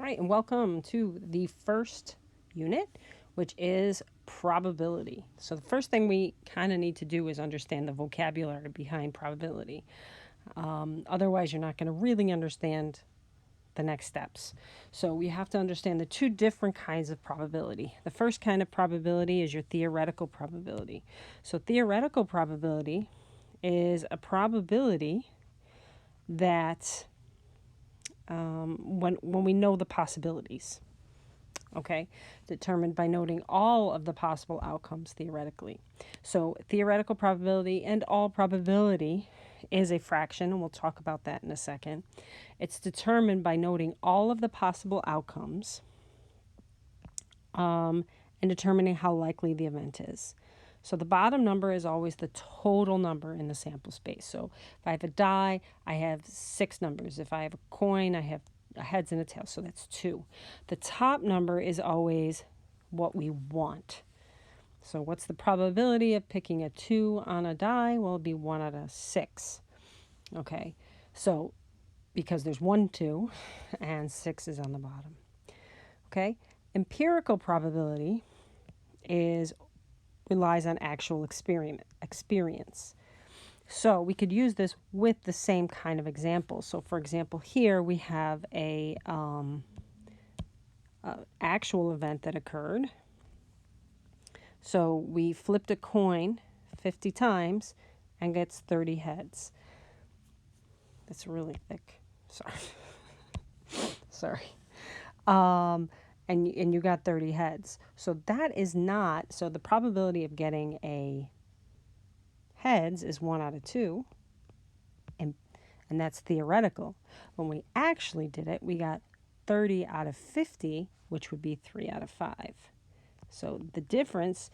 All right, and welcome to the first unit, which is probability. So the first thing we kind of need to do is understand the vocabulary behind probability. Otherwise, you're not going to really understand the next steps. So we have to understand the two different kinds of probability. The first kind of probability is your theoretical probability. So theoretical probability is a probability that when we know the possibilities, okay, determined by noting all of the possible outcomes theoretically. So theoretical probability and all probability is a fraction, and we'll talk about that in a second. It's determined by noting all of the possible outcomes and determining how likely the event is. So the bottom number is always the total number in the sample space. So if I have a die, I have 6 numbers. If I have a coin, I have a heads and a tail, so that's 2. The top number is always what we want. So what's the probability of picking a 2 on a die? Well, it'd be 1 out of 6. Okay, so because there's 1, 2, and 6 is on the bottom. Okay, empirical probability relies on actual experience. So we could use this with the same kind of example. So for example, here we have a actual event that occurred. So we flipped a coin 50 times and gets 30 heads. That's really thick. Sorry. And you got 30 heads. So that is not, so the probability of getting a heads is 1 out of 2, and that's theoretical. When we actually did it, we got 30 out of 50, which would be 3 out of 5. So the difference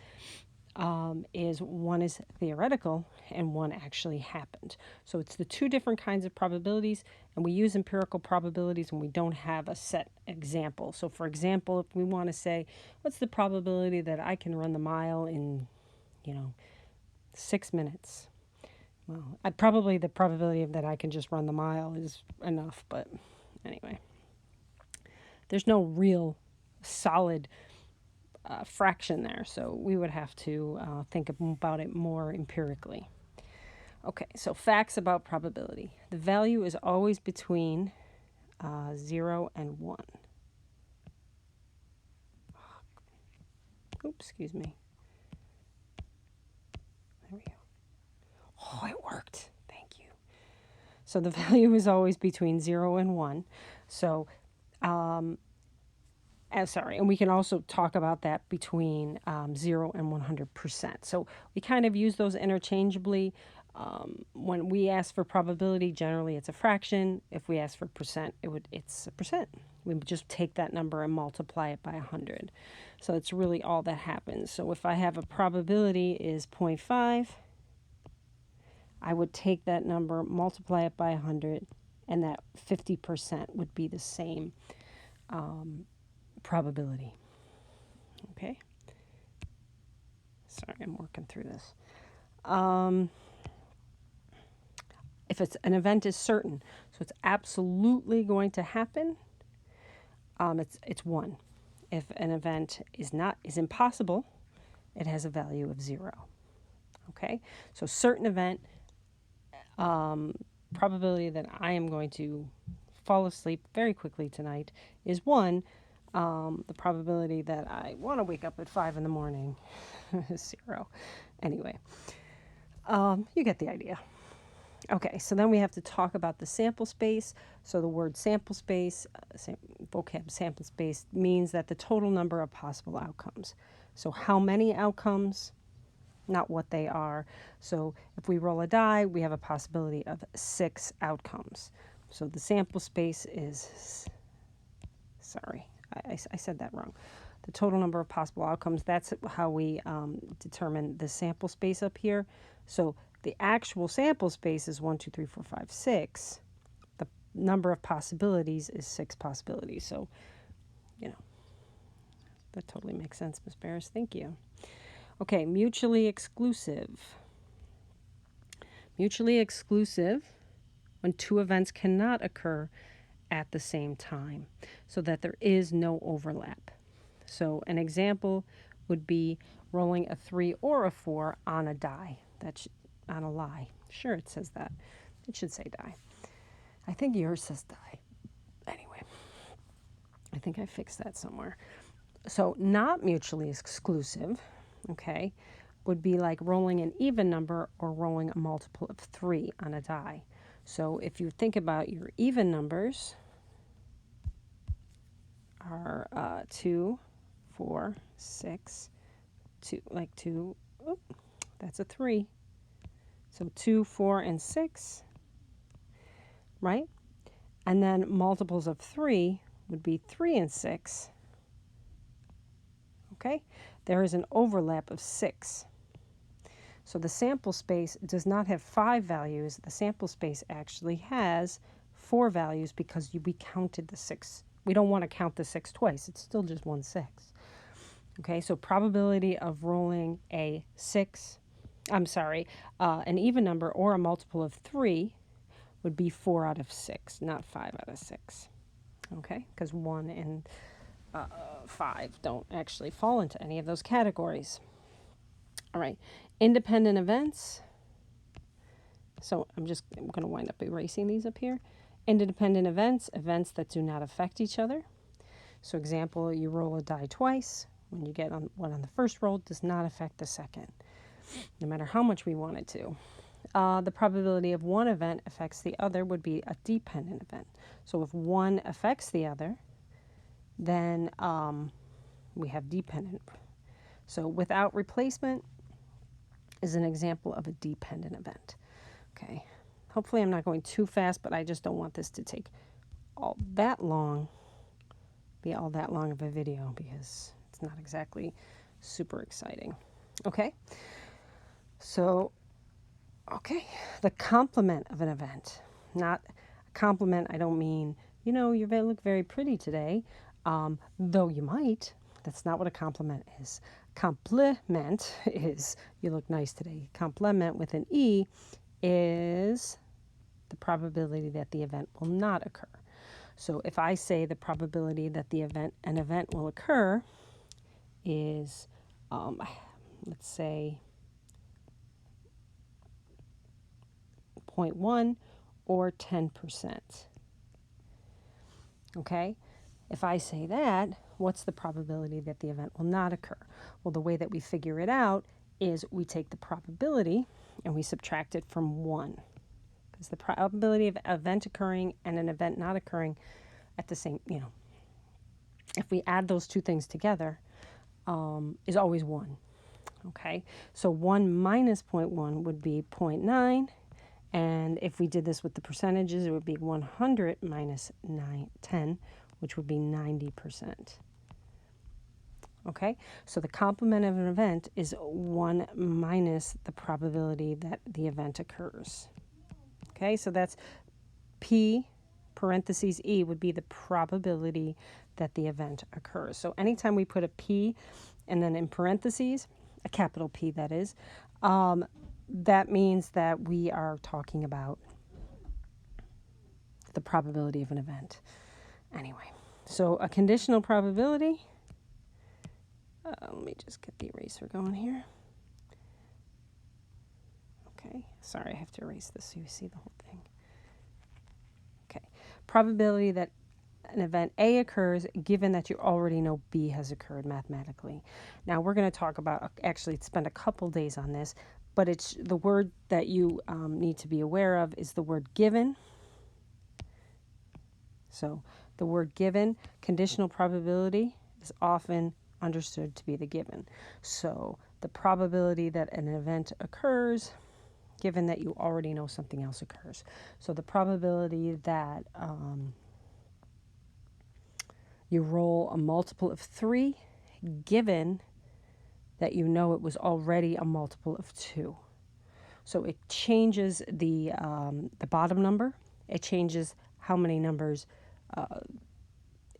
is one is theoretical and one actually happened. So it's the two different kinds of probabilities, and we use empirical probabilities when we don't have a set example. So for example, if we want to say, what's the probability that I can run the mile in, 6 minutes? Well, probably the probability that I can just run the mile is enough, but anyway. There's no real solid fraction there, so we would have to think about it more empirically. Okay, so facts about probability. The value is always between 0 and 1. Oops, excuse me. There we go. Oh, it worked. Thank you. So the value is always between 0 and 1. So and we can also talk about that between 0 and 100%. So we kind of use those interchangeably. When we ask for probability, generally it's a fraction. If we ask for percent, it's a percent. We just take that number and multiply it by 100. So it's really all that happens. So if I have a probability is 0.5, I would take that number, multiply it by 100, and that 50% would be the same probability. Okay. Sorry, I'm working through this. If it's an event is certain, so it's absolutely going to happen, it's 1. If an event is impossible, it has a value of 0. Okay, so certain event, probability that I am going to fall asleep very quickly tonight is 1. The probability that I want to wake up at 5 in the morning is 0. Anyway, you get the idea. Okay, so then we have to talk about the sample space. So the word sample space, vocab sample space, means that the total number of possible outcomes. So how many outcomes, not what they are. So if we roll a die, we have a possibility of 6 outcomes. So the sample space is, sorry, I said that wrong. The total number of possible outcomes, that's how we determine the sample space up here. So the actual sample space is 1, 2, 3, 4, 5, 6. The number of possibilities is 6 possibilities. So, that totally makes sense, Ms. Barris. Thank you. Okay, mutually exclusive. Mutually exclusive, when two events cannot occur at the same time so that there is no overlap. So an example would be rolling a 3 or a 4 on a die. That's on a lie. Sure, it says that. It should say die. I think yours says die. Anyway, I think I fixed that somewhere. So not mutually exclusive, okay, would be like rolling an even number or rolling a multiple of 3 on a die. So if you think about your even numbers are 2, 4, 6, 2, like 2, oop, that's a 3. So 2, 4, and 6, right? And then multiples of 3 would be 3 and 6. Okay? There is an overlap of 6. So the sample space does not have 5 values. The sample space actually has 4 values because we counted the 6. We don't want to count the 6 twice. It's still just 1 6. Okay, so probability of rolling a 6, an even number or a multiple of 3 would be 4 out of 6, not 5 out of 6. Okay, because 1 and 5 don't actually fall into any of those categories. All right, independent events. So I'm going to wind up erasing these up here. Independent events, events that do not affect each other. So example, you roll a die twice. When you get one on the first roll, does not affect the second, no matter how much we want it to. The probability of one event affects the other would be a dependent event. So if one affects the other, then we have dependent. So without replacement is an example of a dependent event. Okay. Hopefully I'm not going too fast, but I just don't want this to take all that long of a video because it's not exactly super exciting. Okay. So, the complement of an event. Not a compliment, I don't mean, you look very pretty today, though you might. That's not what a compliment is. Compliment is, you look nice today. Complement with an E is the probability that the event will not occur. So if I say the probability that an event will occur is, let's say, 0.1 or 10%. Okay? If I say that, what's the probability that the event will not occur? Well, the way that we figure it out is we take the probability and we subtract it from 1. Because the probability of an event occurring and an event not occurring at the same, if we add those two things together, is always 1. Okay? So 1 minus 0.1 would be 0.9. And if we did this with the percentages, it would be 100 minus 10, which would be 90%. Okay, so the complement of an event is 1 minus the probability that the event occurs. Okay, so that's P parentheses E would be the probability that the event occurs. So anytime we put a P and then in parentheses, a capital P that is, that means that we are talking about the probability of an event. Anyway, so a conditional probability, let me just get the eraser going here. Okay, sorry, I have to erase this so you see the whole thing. Okay, probability that an event A occurs given that you already know B has occurred mathematically. Now we're going to talk about, actually spend a couple days on this, but it's the word that you need to be aware of is the word given. So the word given, conditional probability, is often understood to be the given. So the probability that an event occurs given that you already know something else occurs. So the probability that you roll a multiple of 3 given that you know it was already a multiple of 2. So it changes the bottom number. It changes how many numbers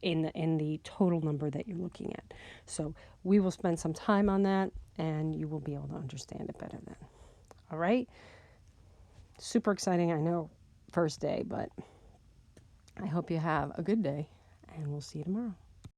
in the total number that you're looking at. So we will spend some time on that, and you will be able to understand it better then. All right? Super exciting, I know, first day, but I hope you have a good day, and we'll see you tomorrow.